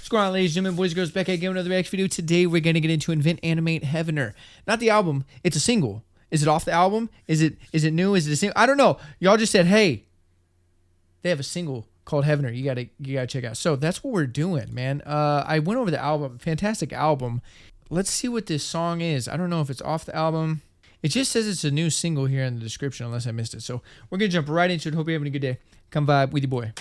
What's going on, ladies and gentlemen, boys and girls, back again with another reaction video. Today we're going to get into Invent, Animate, Heavener. Not the album, it's a single. Is it off the album? Is it new? Is it a single? I don't know. Y'all just said, hey, they have a single called Heavener. You gotta check out. So that's what we're doing, man. I went over the album. Fantastic album. Let's see what this song is. I don't know if it's off the album. It just says it's a new single here in the description, unless I missed it. So we're going to jump right into it. Hope you're having a good day. Come vibe with your boy.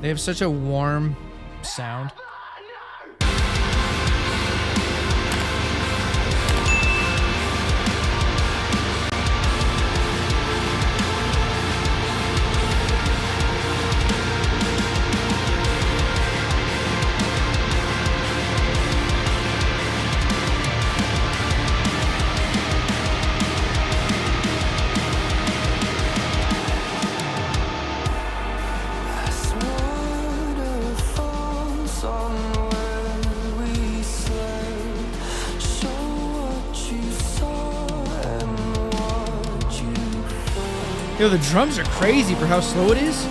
They have such a warm sound. Yo, the drums are crazy for how slow it is.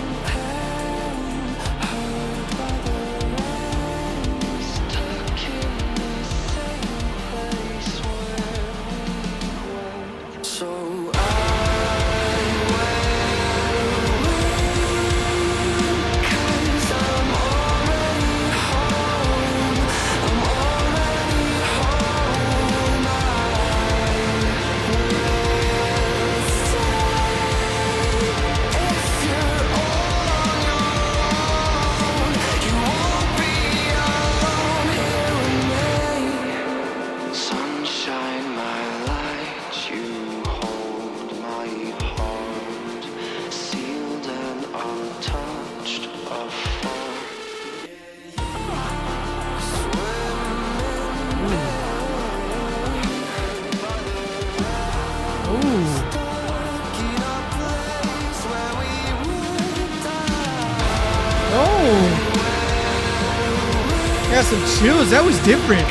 Got some chills. That was different.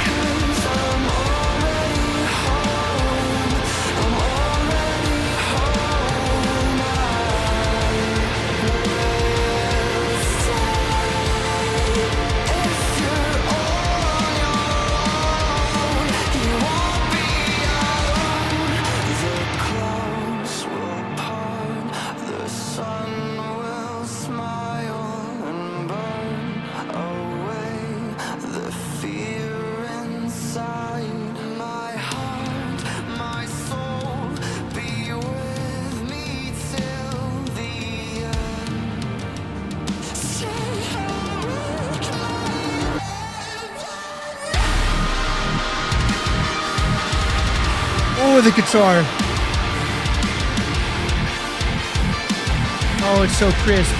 Oh, the guitar. Oh, it's so crisp.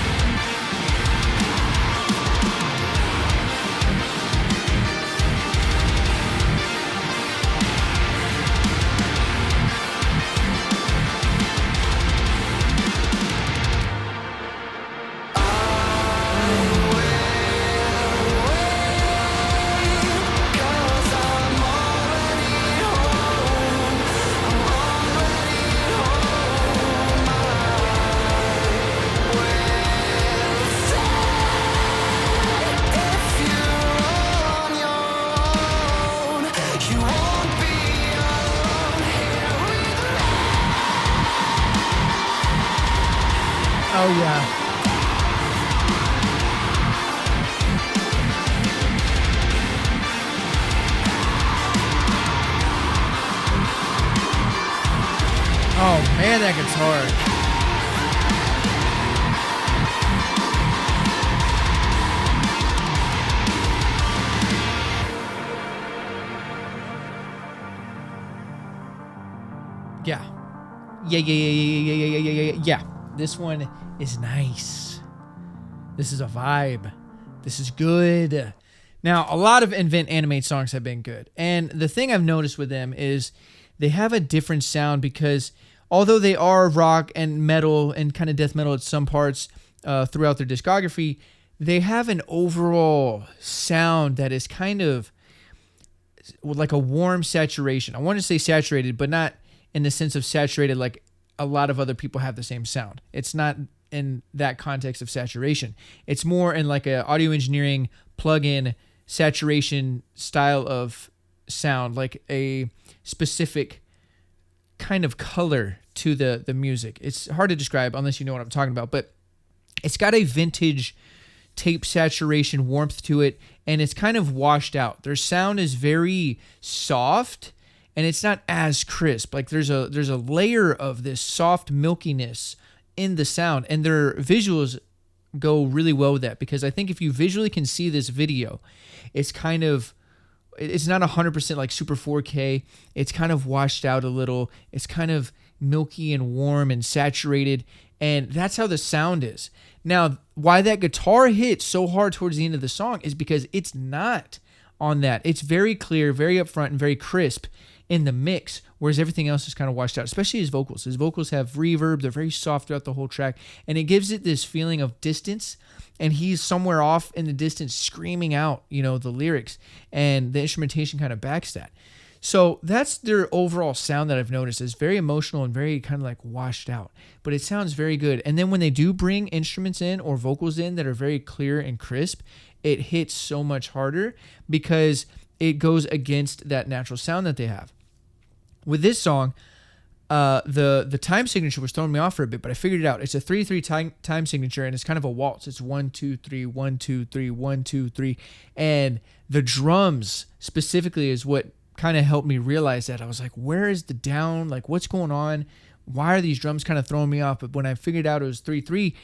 Oh, yeah. Oh, man, that guitar. Yeah. Yeah. This one is nice. This is a vibe. This is good. Now, a lot of Invent Animate songs have been good. And the thing I've noticed with them is they have a different sound because although they are rock and metal and kind of death metal at some parts throughout their discography, they have an overall sound that is kind of like a warm saturation. I want to say saturated, but not in the sense of saturated like a lot of other people have the same sound. It's not in that context of saturation. It's more in like a audio engineering plug-in saturation style of sound, like a specific kind of color to the music. It's hard to describe unless you know what I'm talking about, but it's got a vintage tape saturation warmth to it, and it's kind of washed out. Their sound is very soft, and it's not as crisp. Like there's a layer of this soft milkiness in the sound, and their visuals go really well with that, because I think if you visually can see this video, it's not 100% like super 4K. It's kind of washed out a little. It's kind of milky and warm and saturated, and that's how the sound is. Now, why that guitar hits so hard towards the end of the song is because it's not on that. It's very clear, very upfront, and very crisp in the mix, whereas everything else is kind of washed out, especially his vocals. His vocals have reverb. They're very soft throughout the whole track, and it gives it this feeling of distance, and he's somewhere off in the distance screaming out, the lyrics, and the instrumentation kind of backs that. So that's their overall sound that I've noticed is very emotional and very kind of like washed out, but it sounds very good. And then when they do bring instruments in or vocals in that are very clear and crisp, it hits so much harder because it goes against that natural sound that they have. With this song, the time signature was throwing me off for a bit, but I figured it out. It's a 3/3 time signature, and it's kind of a waltz. It's 1 2 3 1 2 3 1 2 3, and the drums specifically is what kind of helped me realize that. I was like, where is the down? Like, what's going on? Why are these drums kind of throwing me off? But when I figured out it was 3/3,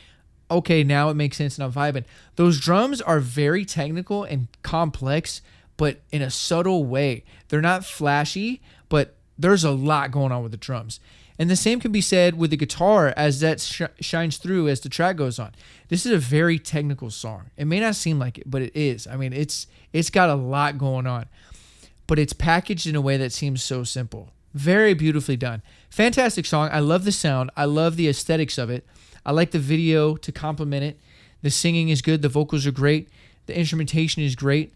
okay, now it makes sense and I'm vibing. Those drums are very technical and complex, but in a subtle way. They're not flashy, but there's a lot going on with the drums. And the same can be said with the guitar as that shines through as the track goes on. This is a very technical song. It may not seem like it, but it is. I mean, it's got a lot going on, but it's packaged in a way that seems so simple. Very beautifully done. Fantastic song. I love the sound. I love the aesthetics of it. I like the video to complement it. The singing is good. The vocals are great. The instrumentation is great.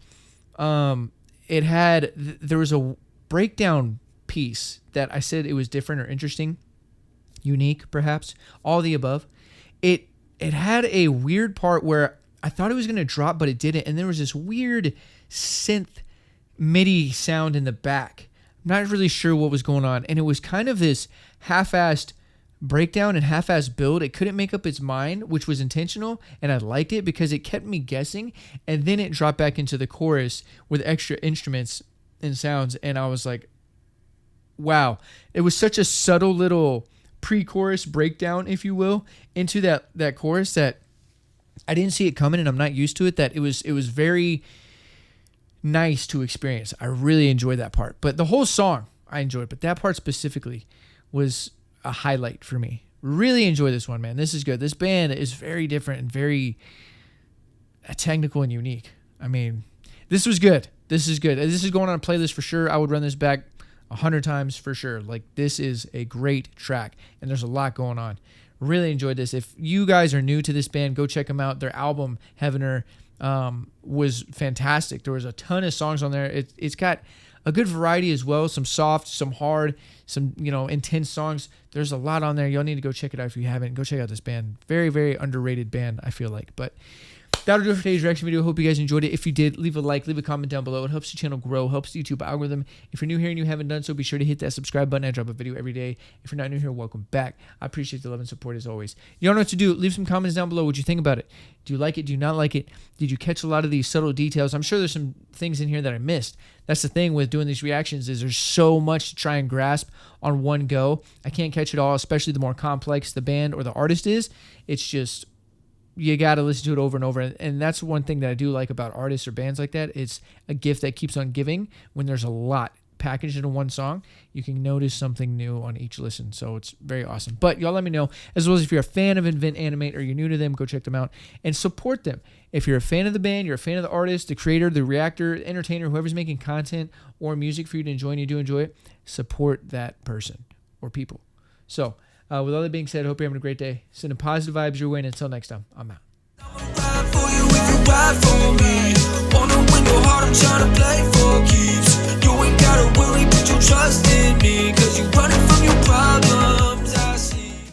There was a breakdown piece that I said it was different or interesting, unique perhaps, all the above. It had a weird part where I thought it was going to drop, but it didn't, and there was this weird synth MIDI sound in the back. I'm not really sure what was going on, and it was kind of this half-assed breakdown and half-assed build. It couldn't make up its mind, which was intentional, and I liked it because it kept me guessing, and then it dropped back into the chorus with extra instruments and sounds, and I was like, wow. It was such a subtle little pre-chorus breakdown, if you will, into that chorus that I didn't see it coming, and I'm not used to it, that it was very nice to experience. I really enjoyed that part. But the whole song I enjoyed, but that part specifically was a highlight for me. Really enjoy this one, man. This is good. This band is very different and very technical and unique. I mean, this was good. This is good. This is going on a playlist for sure. I would run this back 100 times for sure. Like, this is a great track, and there's a lot going on. Really enjoyed this. If you guys are new to this band, go check them out. Their album, Heavener, was fantastic. There was a ton of songs on there. It's got a good variety as well. Some soft, some hard, some, intense songs. There's a lot on there. Y'all need to go check it out if you haven't. Go check out this band. Very, very underrated band, I feel like. But that'll do it for today's reaction video. Hope you guys enjoyed it. If you did, leave a like, leave a comment down below. It helps the channel grow, helps the YouTube algorithm. If you're new here and you haven't done so, be sure to hit that subscribe button. I drop a video every day. If you're not new here, welcome back. I appreciate the love and support as always. You don't know what to do. Leave some comments down below what you think about it. Do you like it? Do you not like it? Did you catch a lot of these subtle details? I'm sure there's some things in here that I missed. That's the thing with doing these reactions, is there's so much to try and grasp on one go. I can't catch it all, especially the more complex the band or the artist is. It's just, you got to listen to it over and over. And that's one thing that I do like about artists or bands like that. It's a gift that keeps on giving. When there's a lot packaged into one song, you can notice something new on each listen. So it's very awesome. But y'all let me know, as well as if you're a fan of Invent Animate or you're new to them, go check them out and support them. If you're a fan of the band, you're a fan of the artist, the creator, the reactor, entertainer, whoever's making content or music for you to enjoy and you do enjoy it, support that person or people. So, with all that being said, I hope you're having a great day. Sending positive vibes your way, and until next time, I'm out. Ride for you if you ride for me. Wanna win your heart, I'm trying to play